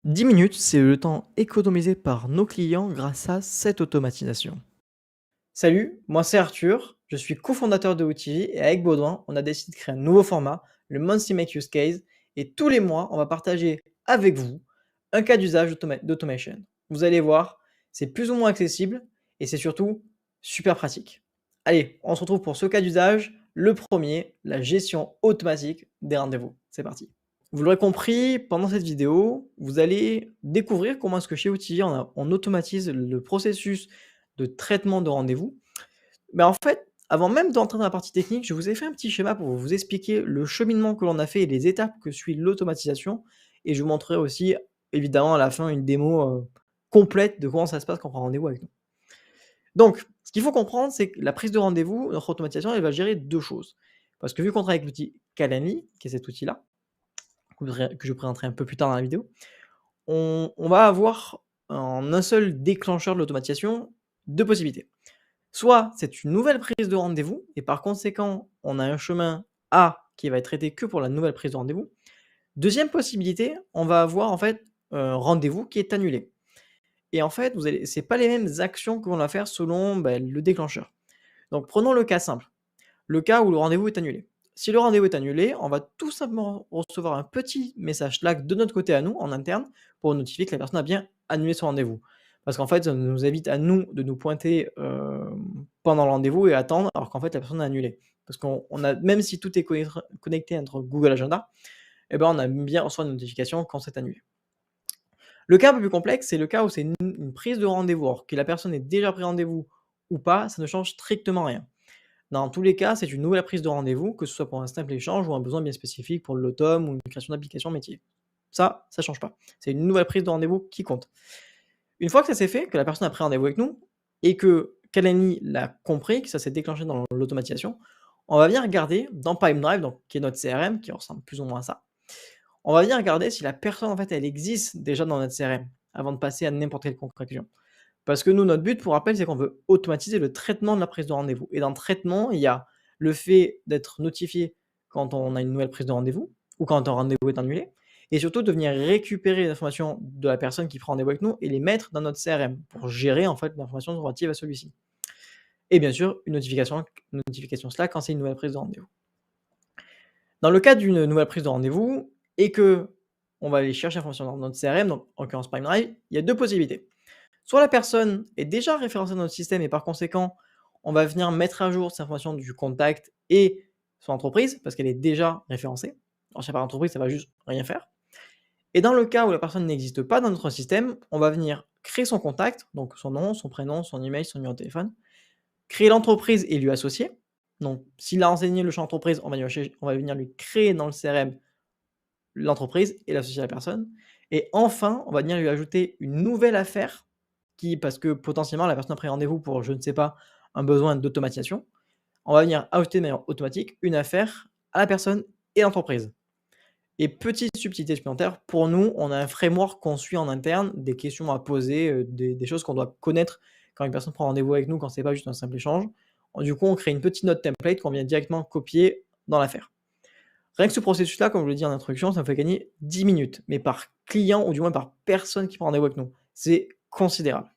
10 minutes, c'est le temps économisé par nos clients grâce à cette automatisation. Salut, moi c'est Arthur, je suis cofondateur de Outigi et avec Baudouin, on a décidé de créer un nouveau format, le Monthly Make Use Case, et tous les mois, on va partager avec vous un cas d'usage d'automation. Vous allez voir, c'est plus ou moins accessible et c'est surtout super pratique. Allez, on se retrouve pour ce cas d'usage, le premier, la gestion automatique des rendez-vous. C'est parti. Vous l'aurez compris, pendant cette vidéo, vous allez découvrir comment est-ce que chez Outiller, on automatise le processus de traitement de rendez-vous. Mais en fait, avant même d'entrer dans la partie technique, je vous ai fait un petit schéma pour vous expliquer le cheminement que l'on a fait et les étapes que suit l'automatisation. Et je vous montrerai aussi, évidemment, à la fin, une démo complète de comment ça se passe quand on prend rendez-vous avec nous. Donc, ce qu'il faut comprendre, c'est que la prise de rendez-vous, notre automatisation, elle va gérer deux choses. Parce que vu qu'on travaille avec l'outil Calendly, qui est cet outil-là, que je présenterai un peu plus tard dans la vidéo, on va avoir en un seul déclencheur de l'automatisation deux possibilités. Soit c'est une nouvelle prise de rendez-vous et par conséquent, on a un chemin A qui va être traité que pour la nouvelle prise de rendez-vous. Deuxième possibilité, on va avoir en fait un rendez-vous qui est annulé. Et en fait, c'est pas les mêmes actions que l'on va faire selon le déclencheur. Donc prenons le cas simple. Le cas où le rendez-vous est annulé. Si le rendez-vous est annulé, on va tout simplement recevoir un petit message Slack de notre côté à nous, en interne, pour notifier que la personne a bien annulé son rendez-vous. Parce qu'en fait, ça nous évite à nous de nous pointer pendant le rendez-vous et attendre, alors qu'en fait, la personne a annulé. Parce qu'on a, même si tout est connecté entre Google Agenda, eh ben, on a bien reçu une notification quand c'est annulé. Le cas un peu plus complexe, c'est le cas où c'est une prise de rendez-vous. Alors que la personne ait déjà pris rendez-vous ou pas, ça ne change strictement rien. Dans tous les cas, c'est une nouvelle prise de rendez-vous, que ce soit pour un simple échange ou un besoin bien spécifique pour l'automne ou une création d'application métier. Ça change pas. C'est une nouvelle prise de rendez-vous qui compte. Une fois que ça s'est fait, que la personne a pris rendez-vous avec nous et que Calendly l'a compris, que ça s'est déclenché dans l'automatisation, on va venir regarder dans Pipedrive, donc qui est notre CRM, qui ressemble plus ou moins à ça. On va venir regarder si la personne, en fait, elle existe déjà dans notre CRM avant de passer à n'importe quelle conclusion. Parce que nous, notre but, pour rappel, c'est qu'on veut automatiser le traitement de la prise de rendez-vous. Et dans le traitement, il y a le fait d'être notifié quand on a une nouvelle prise de rendez-vous ou quand un rendez-vous est annulé. Et surtout de venir récupérer les informations de la personne qui prend rendez-vous avec nous et les mettre dans notre CRM pour gérer en fait l'information relative à celui-ci. Et bien sûr, une notification Slack quand c'est une nouvelle prise de rendez-vous. Dans le cas d'une nouvelle prise de rendez-vous et que on va aller chercher l'information dans notre CRM, donc en l'occurrence PrimeDrive, il y a deux possibilités. Soit la personne est déjà référencée dans notre système et par conséquent, on va venir mettre à jour cette information du contact et son entreprise parce qu'elle est déjà référencée. Alors, chez par entreprise, ça va juste rien faire. Et dans le cas où la personne n'existe pas dans notre système, on va venir créer son contact, donc son nom, son prénom, son email, son numéro de téléphone, créer l'entreprise et lui associer. Donc, s'il a enseigné le champ entreprise, on va venir lui créer dans le CRM l'entreprise et l'associer à la personne. Et enfin, on va venir lui ajouter une nouvelle affaire parce que potentiellement la personne a pris rendez-vous pour, je ne sais pas, un besoin d'automatisation. On va venir ajouter de manière automatique une affaire à la personne et l'entreprise. Et petite subtilité supplémentaire, pour nous, on a un framework qu'on suit en interne, des questions à poser, des choses qu'on doit connaître quand une personne prend rendez-vous avec nous, quand c'est pas juste un simple échange. Du coup, on crée une petite note template qu'on vient directement copier dans l'affaire. Rien que ce processus-là, comme je l'ai dit en introduction, ça me fait gagner 10 minutes, mais par client ou du moins par personne qui prend rendez-vous avec nous. C'est considérable.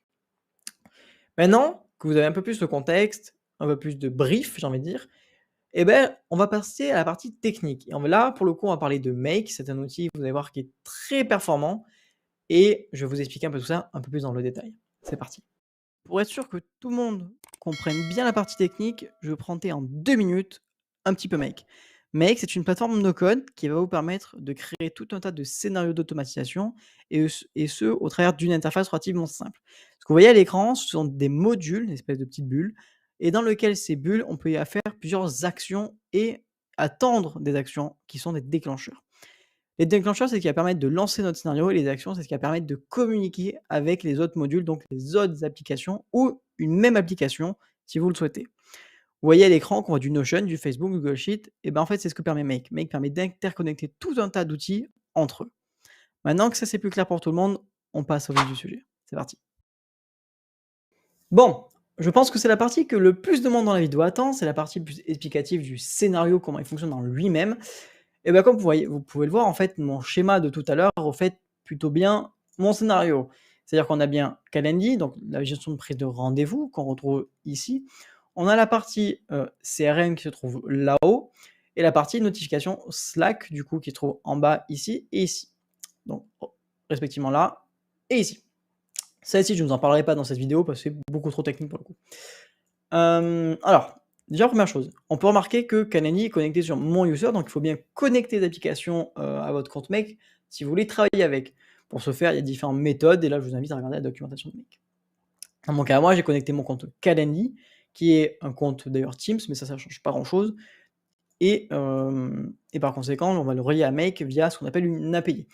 Maintenant que vous avez un peu plus le contexte, un peu plus de brief, j'ai envie de dire, eh ben, on va passer à la partie technique. Et là, pour le coup, on va parler de Make. C'est un outil, vous allez voir, qui est très performant. Et je vais vous expliquer un peu tout ça un peu plus dans le détail. C'est parti. Pour être sûr que tout le monde comprenne bien la partie technique, je vais prendre en 2 minutes un petit peu Make. Make, c'est une plateforme no code qui va vous permettre de créer tout un tas de scénarios d'automatisation et ce, au travers d'une interface relativement simple. Ce que vous voyez à l'écran, ce sont des modules, une espèce de petites bulles, et dans lesquelles ces bulles, on peut y faire plusieurs actions et attendre des actions qui sont des déclencheurs. Les déclencheurs, c'est ce qui va permettre de lancer notre scénario et les actions, c'est ce qui va permettre de communiquer avec les autres modules, donc les autres applications ou une même application si vous le souhaitez. Vous voyez à l'écran qu'on voit du Notion, du Facebook, Google Sheet, et ben en fait, c'est ce que permet Make. Make permet d'interconnecter tout un tas d'outils entre eux. Maintenant que ça c'est plus clair pour tout le monde, on passe au vif du sujet. C'est parti. Bon, je pense que c'est la partie que le plus de monde dans la vidéo attend, c'est la partie plus explicative du scénario, comment il fonctionne dans lui-même. Et bien comme vous pouvez le voir, en fait, mon schéma de tout à l'heure reflète plutôt bien mon scénario, c'est-à-dire qu'on a bien Calendly, donc la gestion de prise de rendez-vous qu'on retrouve ici. On a la partie, CRM qui se trouve là-haut et la partie notification Slack du coup qui se trouve en bas ici et ici. Donc respectivement là et ici. Celle-ci, je ne vous en parlerai pas dans cette vidéo parce que c'est beaucoup trop technique pour le coup. Alors, déjà première chose, on peut remarquer que Calendly est connecté sur mon user, donc il faut bien connecter l'application, à votre compte Make si vous voulez travailler avec. Pour ce faire, il y a différentes méthodes et là, je vous invite à regarder la documentation de Make. Dans mon cas, moi, j'ai connecté mon compte Calendly, qui est un compte d'ailleurs Teams, mais ça change pas grand-chose et par conséquent, on va le relier à Make via ce qu'on appelle une API.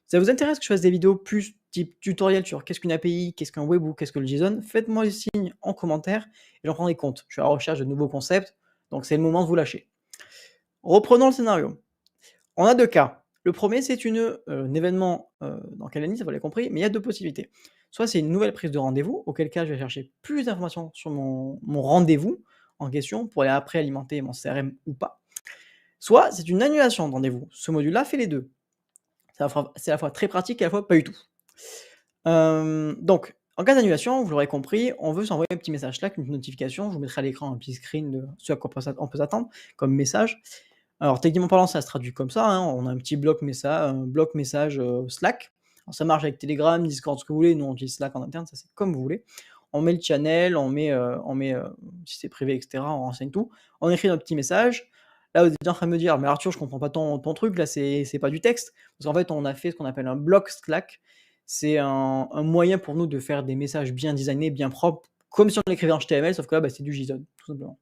Ça vous intéresse que je fasse des vidéos plus type tutoriel sur qu'est-ce qu'une API, qu'est-ce qu'un webhook, qu'est-ce que le JSON? Faites-moi signe en commentaire et j'en prendrai compte. Je suis à la recherche de nouveaux concepts, donc c'est le moment de vous lâcher. Reprenons le scénario. On a 2 cas. Le premier, c'est un événement, dans Calendly, ça vous l'avez compris, mais il y a 2 possibilités. Soit c'est une nouvelle prise de rendez-vous, auquel cas je vais chercher plus d'informations sur mon rendez-vous en question pour aller après alimenter mon CRM ou pas. Soit c'est une annulation de rendez-vous. Ce module-là fait les 2. C'est à la fois très pratique et à la fois pas du tout. Donc en cas d'annulation, vous l'aurez compris, on veut s'envoyer un petit message Slack, une notification. Je vous mettrai à l'écran un petit screen de ce à quoi on peut s'attendre comme message. Alors techniquement parlant, ça se traduit comme ça, hein, on a un petit bloc message, Slack. Alors ça marche avec Telegram, Discord, ce que vous voulez, nous on utilise Slack en interne, ça c'est comme vous voulez. On met le channel, si c'est privé et cetera, on renseigne tout. On écrit notre petit message. Là, vous êtes en train de me dire: «Mais Arthur, je comprends pas ton truc là, c'est pas du texte». Parce qu'en fait, on a fait ce qu'on appelle un bloc Slack. C'est un moyen pour nous de faire des messages bien designés, bien propres, comme si on l'écrivait en HTML, sauf que là, bah, c'est du JSON, tout simplement.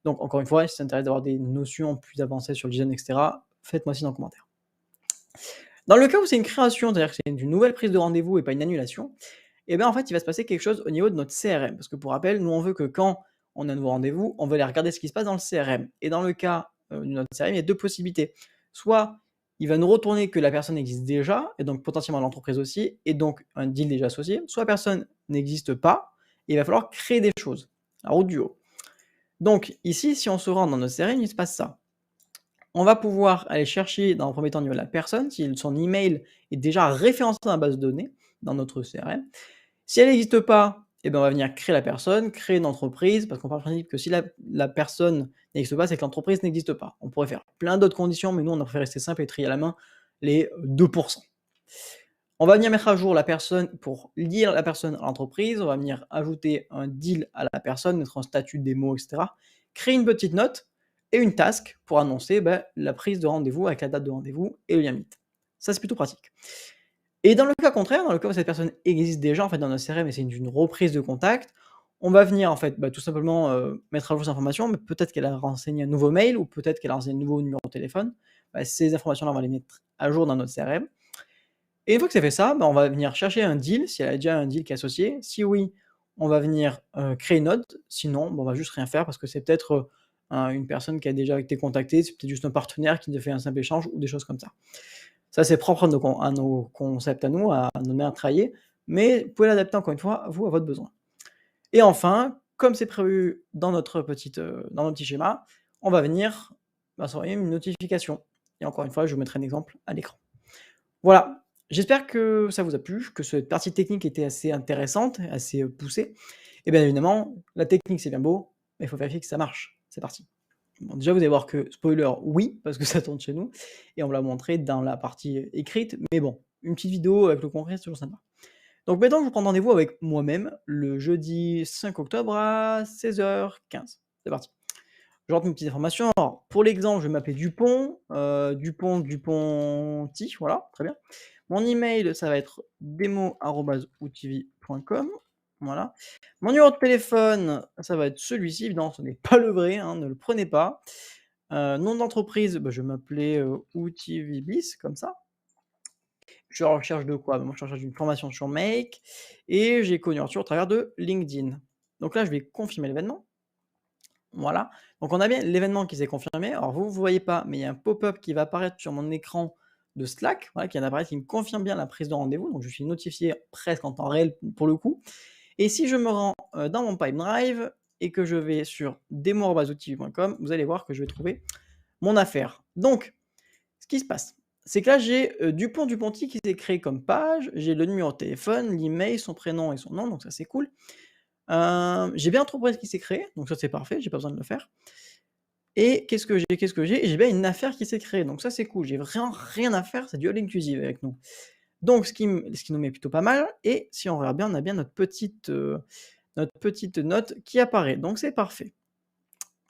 Donc encore une fois, si ça t'intéresse d'avoir des notions plus avancées sur le JSON et cetera, faites-moi signe en commentaire. Dans le cas où c'est une création, c'est-à-dire que c'est une nouvelle prise de rendez-vous et pas une annulation, et bien en fait, il va se passer quelque chose au niveau de notre CRM. Parce que pour rappel, nous on veut que quand on a un nouveau rendez-vous, on veut aller regarder ce qui se passe dans le CRM. Et dans le cas de notre CRM, il y a 2 possibilités. Soit il va nous retourner que la personne existe déjà, et donc potentiellement l'entreprise aussi, et donc un deal déjà associé. Soit la personne n'existe pas, et il va falloir créer des choses, la route du haut. Donc ici, si on se rend dans notre CRM, il se passe ça. On va pouvoir aller chercher dans un premier temps au niveau de la personne, si son email est déjà référencé dans la base de données, dans notre CRM. Si elle n'existe pas, eh ben, on va venir créer la personne, créer une entreprise, parce qu'on part du principe que si la personne n'existe pas, c'est que l'entreprise n'existe pas. On pourrait faire plein d'autres conditions, mais nous, on a préféré rester simple et trier à la main les 2%. On va venir mettre à jour la personne pour lier la personne à l'entreprise, on va venir ajouter un deal à la personne, mettre un statut, des mots, et cetera. Créer une petite note et une task pour annoncer, la prise de rendez-vous avec la date de rendez-vous et le lien Meet. Ça, c'est plutôt pratique. Et dans le cas contraire, dans le cas où cette personne existe déjà en fait dans notre CRM et c'est une reprise de contact, on va venir en fait, tout simplement, mettre à jour ces informations, mais peut-être qu'elle a renseigné un nouveau mail ou peut-être qu'elle a renseigné un nouveau numéro de téléphone. Ces informations-là, on va les mettre à jour dans notre CRM. Et une fois que c'est fait ça, on va venir chercher un deal, si elle a déjà un deal qui est associé. Si oui, on va venir, créer une note, sinon, on va juste rien faire parce que c'est peut-être, une personne qui a déjà été contactée, c'est peut-être juste un partenaire qui nous a fait un simple échange ou des choses comme ça. Ça, c'est propre à nos concepts à nous, à nos manières de travailler, mais vous pouvez l'adapter encore une fois, vous, à votre besoin. Et enfin, comme c'est prévu dans notre dans notre petit schéma, on va venir, s'envoyer une notification et encore une fois, je vous mettrai un exemple à l'écran. Voilà, j'espère que ça vous a plu, que cette partie technique était assez intéressante, assez, poussée et bien évidemment, la technique, c'est bien beau, mais il faut vérifier que ça marche. C'est parti. Bon, déjà, vous allez voir que spoiler, oui, parce que ça tourne chez nous et on me l'a montré dans la partie écrite, mais bon, une petite vidéo avec le concret, c'est toujours sympa. Donc maintenant, je vous prends rendez-vous avec moi-même le jeudi 5 octobre à 16h15. C'est parti. Je rentre mes petites informations. Alors, pour l'exemple, je vais m'appeler Dupont, Duponti, voilà, très bien. Mon email, ça va être demo@outv.com, voilà. Mon numéro de téléphone, ça va être celui-ci, évidemment, ce n'est pas le vrai, hein, ne le prenez pas. Nom d'entreprise, je vais m'appeler, Outivibis, comme ça. Je suis en recherche de quoi? Moi, je suis en recherche d'une formation sur Make et j'ai connu Arthur au travers de LinkedIn. Donc là, je vais confirmer l'événement. Voilà, donc on a bien l'événement qui s'est confirmé. Alors vous, vous voyez pas, mais il y a un pop-up qui va apparaître sur mon écran de Slack, voilà, qui vient d'apparaître, qui me confirme bien la prise de rendez-vous. Donc je suis notifié presque en temps réel pour le coup. Et si je me rends dans mon Pipedrive et que je vais sur demo@outils.com, vous allez voir que je vais trouver mon affaire. Donc, ce qui se passe, c'est que là, j'ai, Dupont-Duponty qui s'est créé comme page, j'ai le numéro de téléphone, l'email, son prénom et son nom, donc ça, c'est cool. J'ai bien Entreprise qui s'est créée, donc ça, c'est parfait, j'ai pas besoin de le faire. Et qu'est-ce que j'ai? Qu'est-ce que j'ai? J'ai bien une affaire qui s'est créée, donc ça, c'est cool. J'ai vraiment rien à faire, c'est du all inclusive avec nous. Donc ce qui nous met plutôt pas mal et si on regarde bien, on a bien notre petite note qui apparaît, donc c'est parfait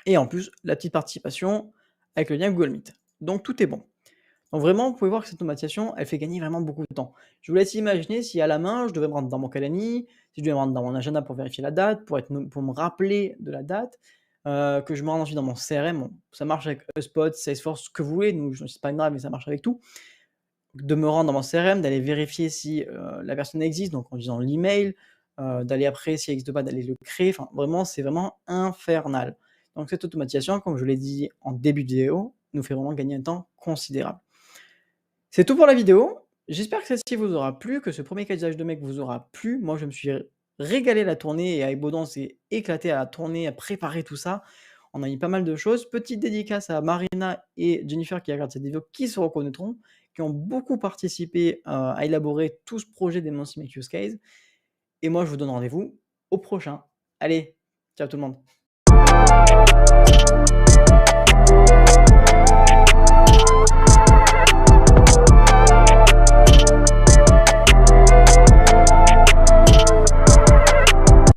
et en plus, la petite participation avec le lien Google Meet. Donc tout est bon. Donc vraiment, vous pouvez voir que cette automatisation, elle fait gagner vraiment beaucoup de temps. Je vous laisse imaginer si à la main, je devais me rendre dans mon Calendly, si je devais me rendre dans mon agenda pour vérifier la date, pour me rappeler de la date, que je me rende ensuite dans mon CRM. Bon, ça marche avec HubSpot, Salesforce, ce que vous voulez, nous, c'est pas grave, mais ça marche avec tout. De me rendre dans mon CRM, d'aller vérifier si, la personne existe, donc en disant l'email, d'aller après s'il n'existe pas, d'aller le créer, enfin vraiment, c'est vraiment infernal. Donc cette automatisation, comme je l'ai dit en début de vidéo, nous fait vraiment gagner un temps considérable. C'est tout pour la vidéo. J'espère que celle-ci vous aura plu, que ce premier cas d'usage de mec vous aura plu. Moi, je me suis régalé à la tournée et avec Baudouin, on s'est éclaté à la tournée, à préparer tout ça. On a mis pas mal de choses. Petite dédicace à Marina et Jennifer qui regardent cette vidéo, qui se reconnaîtront, qui ont beaucoup participé à élaborer tout ce projet des Monty Make Use Case. Et moi, je vous donne rendez-vous au prochain. Allez, ciao tout le monde.